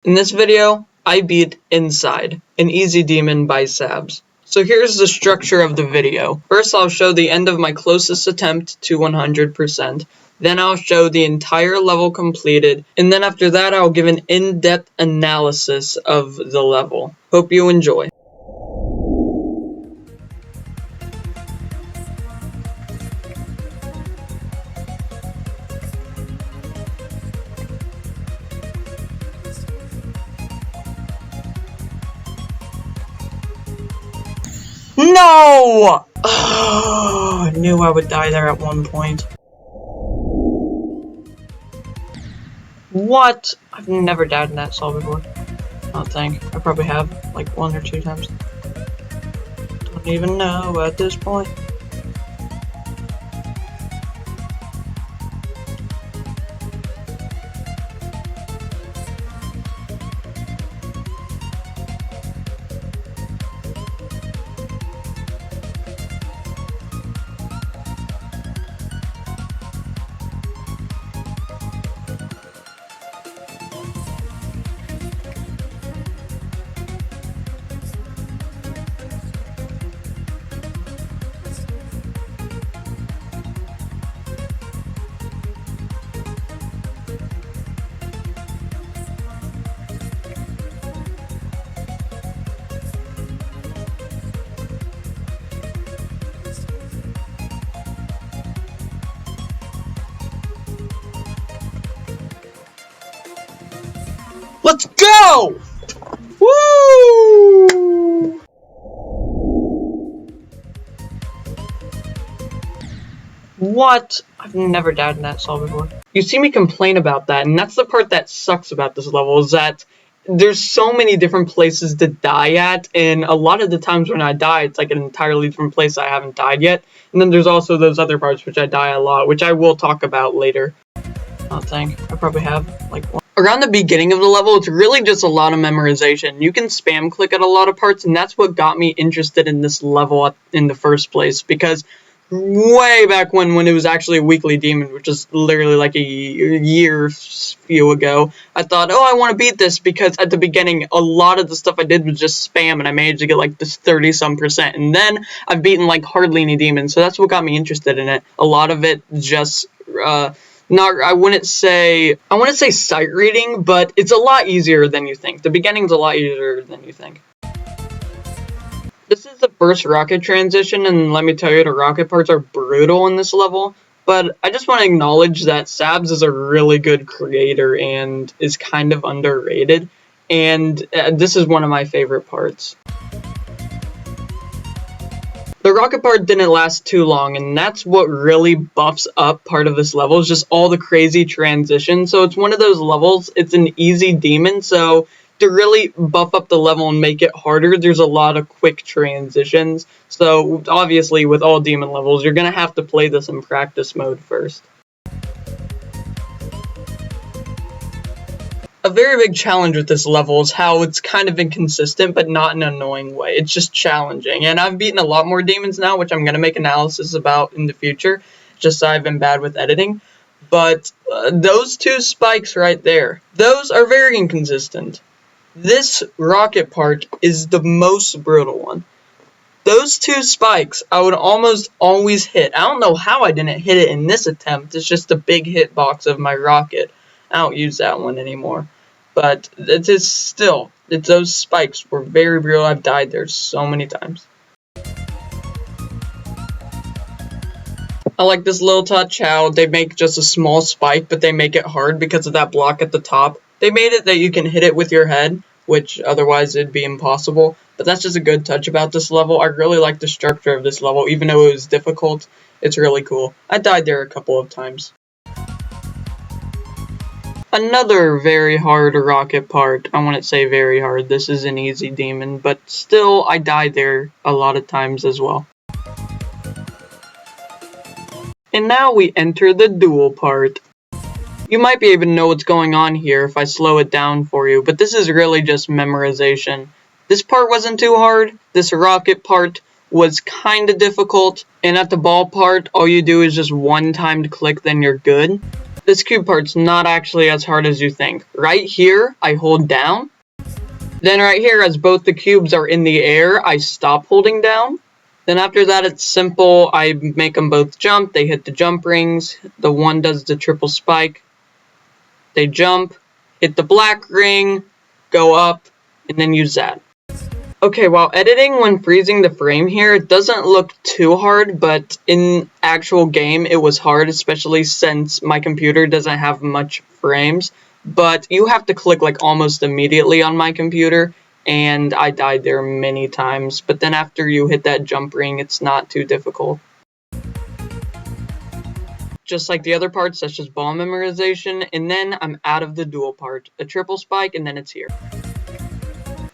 In this video, I beat Inside, an easy demon by SaabS. So here's the structure of the video. First, I'll show the end of my closest attempt to 100%. Then I'll show the entire level completed, and then after that I'll give an in-depth analysis of the level. Hope you enjoy. No! Oh, I knew I would die there at one point. What? I've never died in that cell before. I don't think. I probably have, like, 1 or 2 times. Don't even know at this point. Let's go! Woo! What? I've never died in that cell before. You see me complain about that, and that's the part that sucks about this level, is that there's so many different places to die at, and a lot of the times when I die, it's like an entirely different place I haven't died yet. And then there's also those other parts which I die a lot, which I will talk about later. I don't think. I probably have, like, 1. Around the beginning of the level, it's really just a lot of memorization. You can spam click at a lot of parts, and that's what got me interested in this level in the first place, because way back when it was actually a weekly demon, which is literally like a year few ago, I thought, oh, I want to beat this, because at the beginning, a lot of the stuff I did was just spam, and I managed to get like this 30-some%, and then I've beaten like hardly any demons, so that's what got me interested in it. A lot of it just, I wouldn't say sight reading, but it's a lot easier than you think. The beginning's a lot easier than you think. This is the first rocket transition, and let me tell you, the rocket parts are brutal in this level. But I just want to acknowledge that SaabS is a really good creator and is kind of underrated. And this is one of my favorite parts. The rocket part didn't last too long, and that's what really buffs up part of this level, is just all the crazy transitions. So it's one of those levels, it's an easy demon, so to really buff up the level and make it harder, there's a lot of quick transitions. So obviously with all demon levels, you're going to have to play this in practice mode first. A very big challenge with this level is how it's kind of inconsistent, but not in an annoying way. It's just challenging. And I've beaten a lot more demons now, which I'm going to make analysis about in the future, just so I've been bad with editing. But those 2 spikes right there, those are very inconsistent. This rocket part is the most brutal one. Those 2 spikes, I would almost always hit. I don't know how I didn't hit it in this attempt. It's just a big hitbox of my rocket. I don't use that one anymore. But it is still, those spikes were very brutal. I've died there so many times. I like this little touch how they make just a small spike, but they make it hard because of that block at the top. They made it that you can hit it with your head, which otherwise it'd be impossible. But that's just a good touch about this level. I really like the structure of this level, even though it was difficult. It's really cool. I died there a couple of times. Another very hard rocket part. I wouldn't say very hard. This is an easy demon, but still, I died there a lot of times as well. And now we enter the duel part. You might be able to know what's going on here if I slow it down for you, but this is really just memorization. This part wasn't too hard. This rocket part was kinda difficult, and at the ball part, all you do is just one timed click, then you're good. This cube part's not actually as hard as you think. Right here, I hold down. Then right here, as both the cubes are in the air, I stop holding down. Then after that, it's simple. I make them both jump. They hit the jump rings. The one does the triple spike. They jump, hit the black ring, go up, and then use that. Okay, while editing when freezing the frame here, it doesn't look too hard, but in actual game it was hard, especially since my computer doesn't have much frames. But you have to click like almost immediately on my computer, and I died there many times. But then after you hit that jump ring, it's not too difficult. Just like the other parts, that's just ball memorization, and then I'm out of the dual part. A triple spike, and then it's here.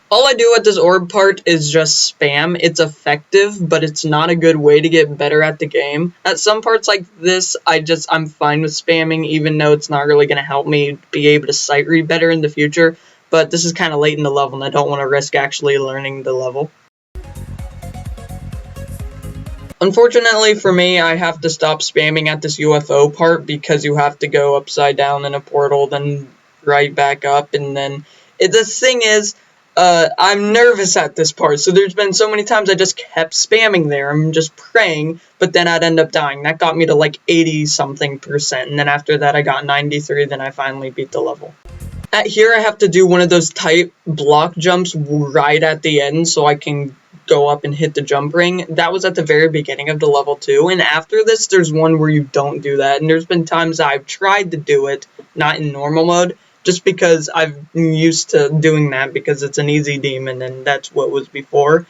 All I do at this orb part is just spam. It's effective, but it's not a good way to get better at the game. At some parts like this, I'm fine with spamming, even though it's not really going to help me be able to sight read better in the future. But this is kind of late in the level, and I don't want to risk actually learning the level. Unfortunately for me, I have to stop spamming at this UFO part because you have to go upside down in a portal, then right back up, and then... The thing is... I'm nervous at this part, so there's been so many times I just kept spamming there. I'm just praying, but then I'd end up dying. That got me to like 80-something%, and then after that I got 93, then I finally beat the level. At here I have to do one of those tight block jumps right at the end so I can go up and hit the jump ring. That was at the very beginning of the level too, and after this there's one where you don't do that, and there's been times I've tried to do it, not in normal mode, just because I'm used to doing that because it's an easy demon and that's what was before.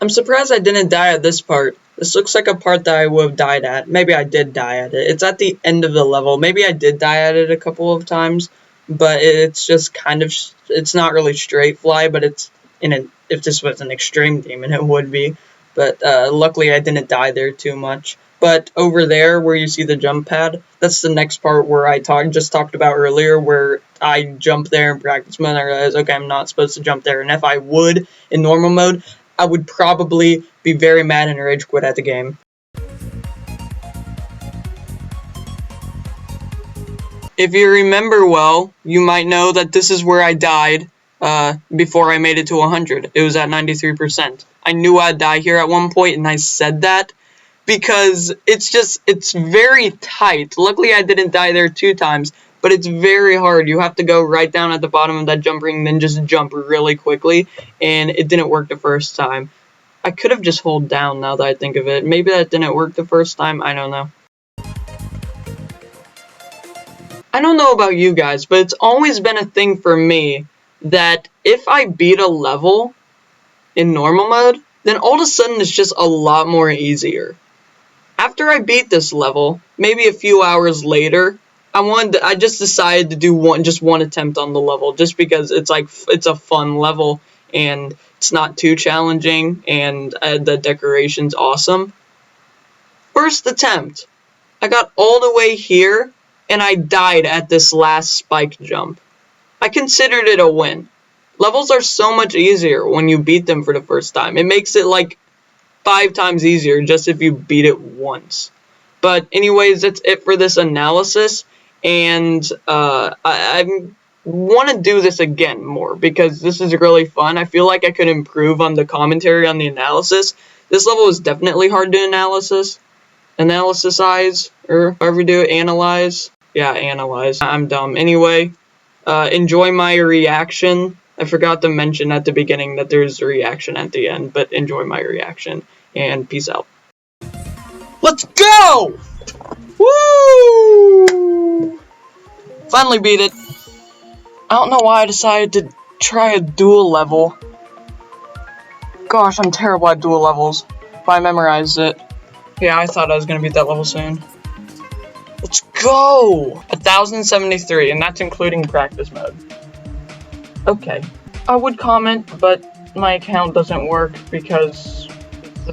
I'm surprised I didn't die at this part. This looks like a part that I would have died at. Maybe I did die at it. It's at the end of the level. Maybe I did die at it a couple of times, but it's just kind of, it's not really straight fly, but it's if this was an extreme demon, it would be. But luckily I didn't die there too much. But over there, where you see the jump pad, that's the next part where I just talked about earlier, where I jump there in practice mode, and I realized, okay, I'm not supposed to jump there. And if I would, in normal mode, I would probably be very mad and rage quit at the game. If you remember well, you might know that this is where I died before I made it to 100. It was at 93%. I knew I'd die here at one point, and I said that. Because it's very tight. Luckily I didn't die there 2 times, but it's very hard. You have to go right down at the bottom of that jump ring, then just jump really quickly, and it didn't work the first time. I could have just hold down now that I think of it. Maybe that didn't work the first time, I don't know. I don't know about you guys, but it's always been a thing for me that if I beat a level in normal mode, then all of a sudden it's just a lot more easier. After I beat this level, maybe a few hours later, I just decided to do one attempt on the level, just because it's a fun level and it's not too challenging and the decoration's awesome. First attempt, I got all the way here and I died at this last spike jump. I considered it a win. Levels are so much easier when you beat them for the first time. It makes it like 5 times easier just if you beat it once. But anyways, that's it for this analysis, and I want to do this again more because this is really fun. I feel like I could improve on the commentary on the analysis. This level is definitely hard to analysize, or however you do it, analyze. Yeah, analyze. I'm dumb. Anyway, enjoy my reaction. I forgot to mention at the beginning that there's a reaction at the end, but enjoy my reaction, and peace out. Let's go! Woo! Finally beat it. I don't know why I decided to try a dual level. Gosh, I'm terrible at dual levels, but I memorized it. Yeah, I thought I was gonna beat that level soon. Let's go! 1073, and that's including practice mode. Okay. I would comment, but my account doesn't work because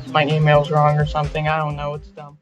my email's wrong or something. I don't know, it's dumb.